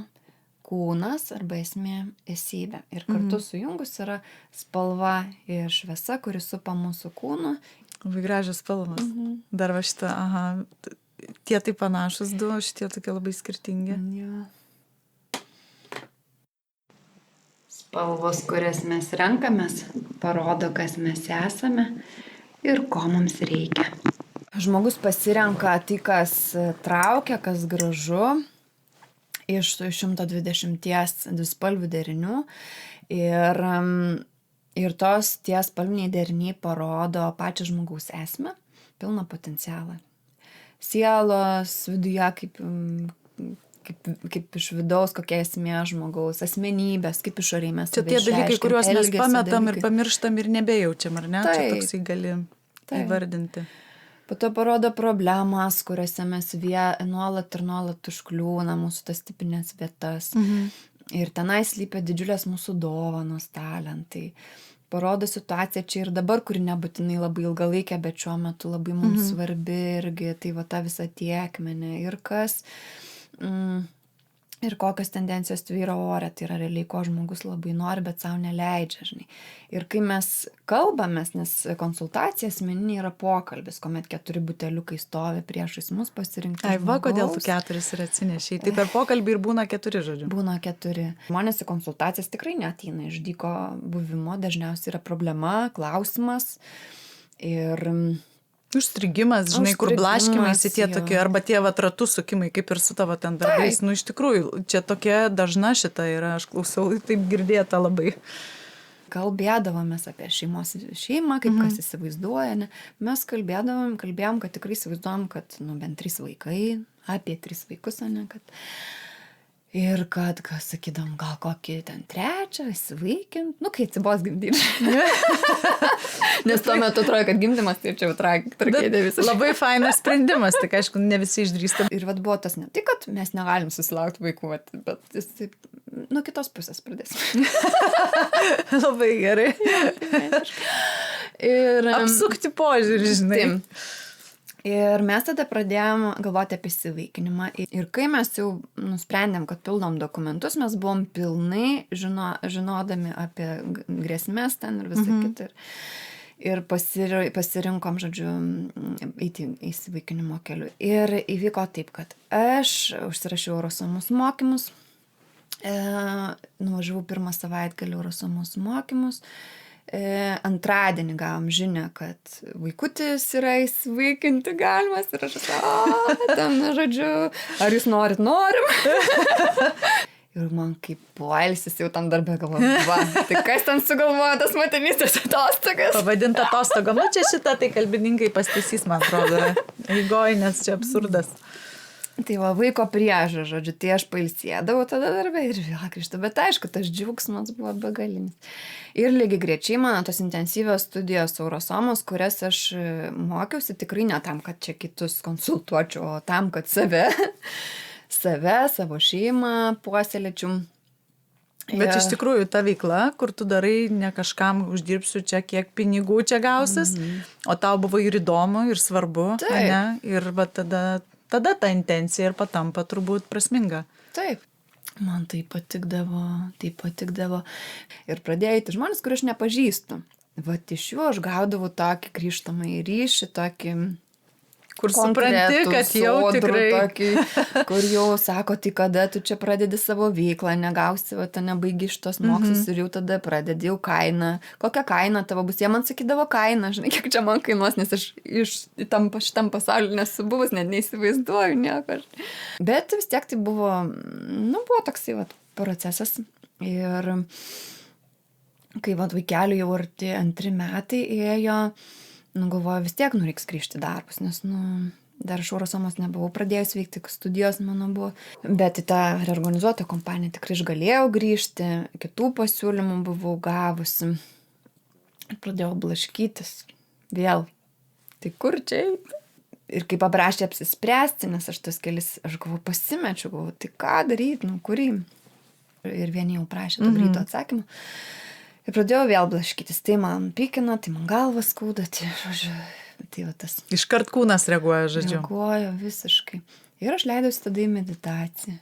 kūnas arba esmė esybė. Ir kartu sujungus yra spalva ir šviesa, kuri supa mūsų kūną. Labai gražios spalvos. Dar va šitą, tie tai panašus du, šitie tokie labai skirtingi. Ja. Spalvos, kurias mes renkamės, parodo, kas mes esame ir ko mums reikia. Žmogus pasirenka tai, kas traukia, kas gražu, iš 120 dvispalvių derinių ir tie spalviniai deriniai parodo pačią žmogaus esmę, pilną potencialą. Sielos viduje, kaip iš vidaus, kokia esmė žmogaus, asmenybės, kaip išoriai mes čia tie dalykai, kuriuos mes pametam ir pamirštam ir nebejaučiam, ar ne? Taip. Čia toksai gali įvardinti. Po to parodo problemas, kuriuose mes nuolat užkliūna mūsų tas tipinės vietas. Ir tenai slypia didžiulės mūsų dovanos, talentai. Parodo situaciją čia ir dabar, kuri nebūtinai labai ilgalaikė, bet šiuo metu labai mums svarbi irgi. Tai va ta visa tiekmenė ir kas... Ir kokios tendencijos tvyro ore, tai yra realiai, ko žmogus labai nori, bet savo neleidžia, žinai. Ir kai mes kalbamės, nes konsultacija asmeninė yra pokalbis, kuomet 4 buteliukai stovi priešais mus pasirinkti žmogaus. Va, kodėl tu 4 ir atsinešiai. Tai per pokalbį ir būna 4 žodžių. Būna 4. Žmonės į konsultacijas tikrai neateina iš dyko buvimo, dažniausiai yra problema, klausimas ir... Užstrigimas, žinai, kur blaškymaisi tie tokie, arba tie ratų sukimai, kaip ir su tavo ten darbais. Iš tikrųjų, čia tokia dažna šita yra, aš klausau, taip girdėta labai. Kalbėdavomės apie šeimą, kaip kas įsivaizduoja, ne? Mes kalbėjom, kad tikrai įsivaizduojam, kad, bent 3 vaikai, apie 3 vaikus, ne, kad... Ir kad sakydam, gal kokį ten 3 įsivaikint, kai atsibos gimdyti. Nes tuo metu atrodo, kad gimdymas tai čia jau tragedija visiškai. Labai fainas sprendimas, tik aišku, ne visi išdrįsta. Ir buvo tas ne tai, kad mes negalim susilaukti vaikų, bet jis taip, nuo kitos pusės pradėsim. Labai gerai. Ir apsukti požiūrį, žinai. Ir mes tada pradėjom galvoti apie įsivaikinimą. Ir kai mes jau nusprendėm, kad pildom dokumentus, mes buvom pilnai žinodami apie grėsmės ten ir visą kitą. Ir pasirinkom, žodžiu, eiti įsivaikinimo keliu. Ir įvyko taip, kad aš užsirašiau Eurosomos mokymus, nuvažiavau 1 savaitgalį Eurosomos mokymus. Antradienį gavom žinią, kad vaikutis yra įsivaikinti galimas ir aš ten, žodžiu, ar jūs norim? Ir man kaip poilsis jau tam darbė galvoju, tai kas ten sugalvoja tas motinystės atostogas? Pavadinta atostogom, čia šitą tai kalbininkai pastasys, man atrodo, eigoj, nes čia absurdas. Tai vaiko priežą, žodžiu, tai aš pailsėdavau tada darbę ir vėl grįžtu, bet aišku, tas džiaugsmas buvo begalinis. Ir lygiai grečiai mano tos intensyvios studijos Eurosomos, kurias aš mokiausi tikrai ne tam, kad čia kitus konsultuočiau, o tam, kad save, savo šeimą puoselėčiau. Bet iš tikrųjų ta veikla, kur tu darai, ne kažkam uždirbsiu čia, kiek pinigų čia gausis, o tau buvo ir įdomu, ir svarbu, ne? Ir va tada ta intencija ir patampa turbūt prasminga. Taip. Man tai patikdavo. Ir pradėjo eiti žmonės, kur aš nepažįstu. Vat iš jų aš gaudavau tokį grįžtamąjį ryšį, tokį... Kur supranti, kad jau tikrai... Tokį, kur jau sako, tai kada tu čia pradedi savo veiklą, negausi, nebaigi šitos mokslus ir jau tada pradedi jau kainą. Kokia kaina tavo bus? Jie man sakydavo kainą, žinai, kiek čia man kainuos, nes aš šitam pasauliu nesu buvus, net neįsivaizduoju nieko. Bet vis tiek tai buvo, buvo toksai procesas. Ir kai vaikeliui jau arti 2 metai ėjo, galvoju, vis tiek reiks grįžti darbus, nes, dar iš Eurosomos nebuvau pradėjus veikti, studijos mano buvo. Bet į tą reorganizuotą kompaniją tikrai išgalėjau grįžti, kitų pasiūlymų buvau gavusi. Ir pradėjau blaškytis vėl. Tai kur čia eiti? Ir kai paprašė apsispręsti, nes aš galvoju, pasimečiau, galvoju, tai ką daryti, kurį? Ir vieni jau prašė to greito atsakymą. Ir pradėjau vėl blaškytis, tai man pykina, tai man galvas skauda, tai žodžiu, tai tas. Iškart kūnas reaguoja, žodžiu. Reaguoja visiškai. Ir aš leidausi tada į meditaciją,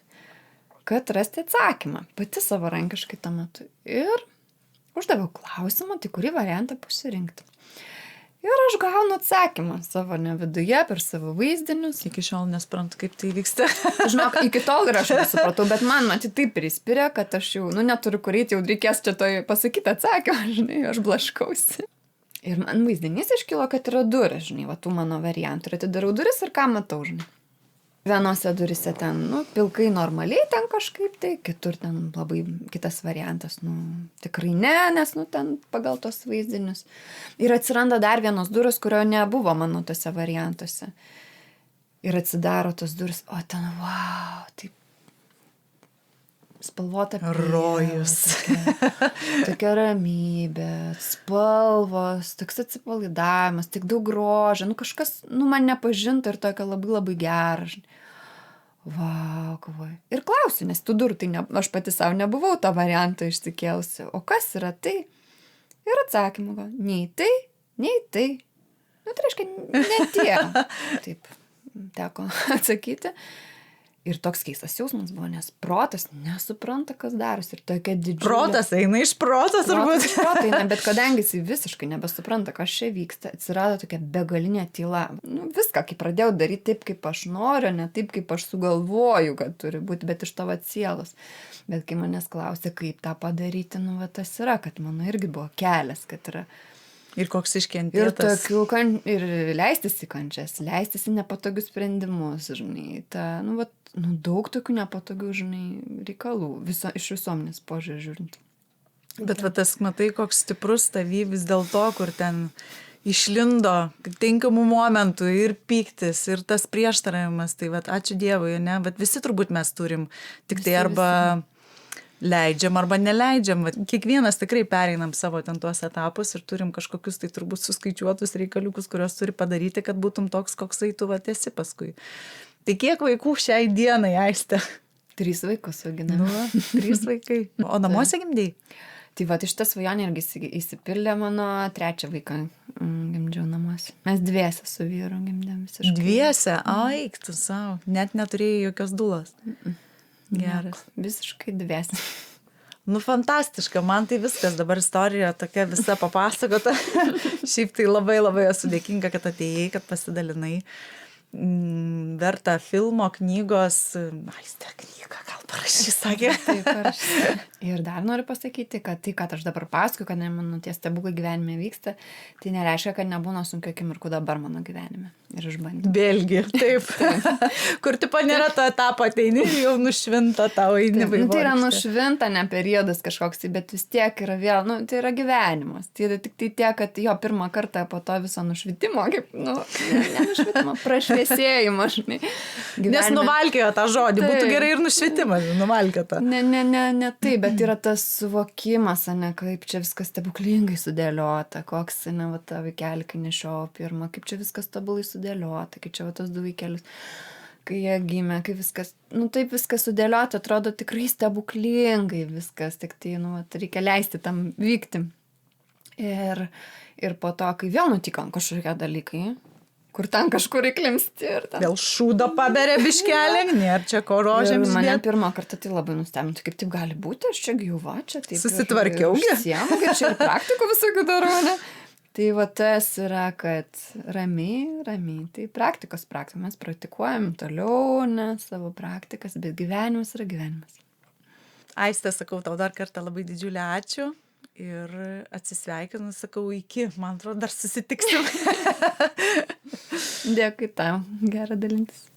kad rasti atsakymą, pati savarankiškai tuo metu. Ir uždaviau klausimą, tai kurį variantą pasirinkti. Ir aš gaunu atsakymą savo viduje per savo vaizdinius. Iki šiol nesprantu, kaip tai vyksta. Žinok, iki tol ir aš nesupratau, bet man taip prispiria, kad aš jau, neturiu kur eiti, jau reikės čia toj pasakyti atsakymą, žinai, aš blaškausi. Ir man vaizdinys iškilo, kad yra durys, žinai, tų mano variantų. Ir atidarau duris ir ką matau, žinai. Vienose durise ten, pilkai normaliai ten kažkaip, tai kitur ten labai kitas variantas, tikrai ne, nes, ten pagal tos vaizdinius. Ir atsiranda dar vienos duros, kurio nebuvo mano tose variantuose. Ir atsidaro tos duris, o ten, wow, taip, spalvota rojus. Tokia ramybė, spalvos, toks atsipalaidavimas, tik daug grožio, kažkas, man nepažinta ir tokia labai labai gera. Vau, kovoj. Ir klausiu, nes tų durų, tai aš pati savo nebuvau tą variantą išsikėlusi. O kas yra tai? Ir atsakymą, nei tai, nei tai. Tai reiškia, ne tie. Taip, teko atsakyti. Ir toks keistas jausmas buvo, nes protas nesupranta, kas darosi. Ir tokia didžiulė... Protas eina iš proto, turbūt. Protas iš proto eina, bet kadangi jis visiškai nebesupranta, kas čia vyksta, atsirado tokia begalinė tyla. Viską, kai pradėjau daryti taip, kaip aš noriu, ne taip, kaip aš sugalvoju, kad turi būti, bet iš tavo sielos. Bet kai manęs klausė, kaip tą padaryti, tas yra, kad mano irgi buvo kelias, kad yra... Ir koks iškentėtas. Ir leistis į kančias, leistis į nepatogius sprendimus, žinai. Daug tokių nepatogių, žinai, reikalų, iš visuomenės požiūrį žiūrint. Bet va tas, matai, koks stiprus tavy vis dėlto, kur ten išlindo tinkamų momentų ir pyktis, ir tas prieštaravimas. Tai va, ačiū Dievui, ne? Bet visi turbūt mes turim. Tik tai arba leidžiam, arba neleidžiam. Va, kiekvienas tikrai pereinam savo ten tuos etapus ir turim kažkokius tai turbūt suskaičiuotus reikaliukus, kuriuos turi padaryti, kad būtum toks, koksai tu va esi paskui. Tai kiek vaikų šiai dienai, Aiste? 3 vaikus auginame. Nu, 3 vaikai. O namuose gimdei? Tai va, iš tas svajonė irgi įsipildė, mano 3 vaiką gimdžiau namuose. Mes dviese su vyru gimdėm visiškai. Dviese? Aik, tu savo. Net neturėjai jokios dulos. Geras. Visiškai dviese. Nu, fantastiška, man tai viskas, dabar istorija tokia visa papasakota. Šiaip tai labai labai esu dėkinga, kad atėjai, kad pasidalinai. Verta filmo, knygos, Aiste, knygą gal parašys, sakė. Taip, parašys. Ir dar noriu pasakyti, kad tai, kad aš dabar pasakoju, kad mano tie stebuklai gyvenime vyksta, tai nereiškia, kad nebūna sunkių akimirkų dabar mano gyvenime. Ir išbandymų. Vėlgi, taip. Kur tipo nėra to etapo, ateini ir jau nušvinta tau eini vaivorykštė. Tai yra nušvinta, ne periodas kažkoks, bet vis tiek yra vėl, tai yra gyvenimas. Tai yra tik tai tiek, kad jo pirmą kartą po to viso nušvitimo, kaip, nenušvitimo, prašviesėjimo, žinai. Nes nuvalkėjo tą žodį, taip. Būtų gerai ir nušvitimas, nuvalkėta. Ne taip, bet yra tas suvokimas, ne, kaip čia viskas stebuklingai sudėliota, koks, ne, va, ta vaikelį, kai nešiau pirmą, kaip čia viskas tobulai sudėliota, kai čia va tos 2 vaikelius, kai jie gimė, kai viskas, taip viskas sudėliota, atrodo tikrai stebuklingai viskas, tik tai, reikia leisti tam vykti. Ir po to, kai vėl nutiko kažkokie dalykai, kur ten kažkur įklimsti ir ten. Vėl šūdą paberė biškelį, nėra čia ko rožėms. Mane pirmą kartą tai labai nustebinti, kaip taip gali būti, aš čia gyva, čia taip. Susitvarkiaugi. Sienų, kaip čia ir praktikų visokių darau, ne? Tai va tas yra, kad ramiai, tai praktika, mes praktikuojam toliau, ne, savo praktikas, bet gyvenimas yra gyvenimas. Aiste, sakau tau dar kartą labai didžiulį ačiū. Ir atsisveikinu, sakau, iki, man atrodo, dar susitiksim. Dėkui tau, gera dalintis.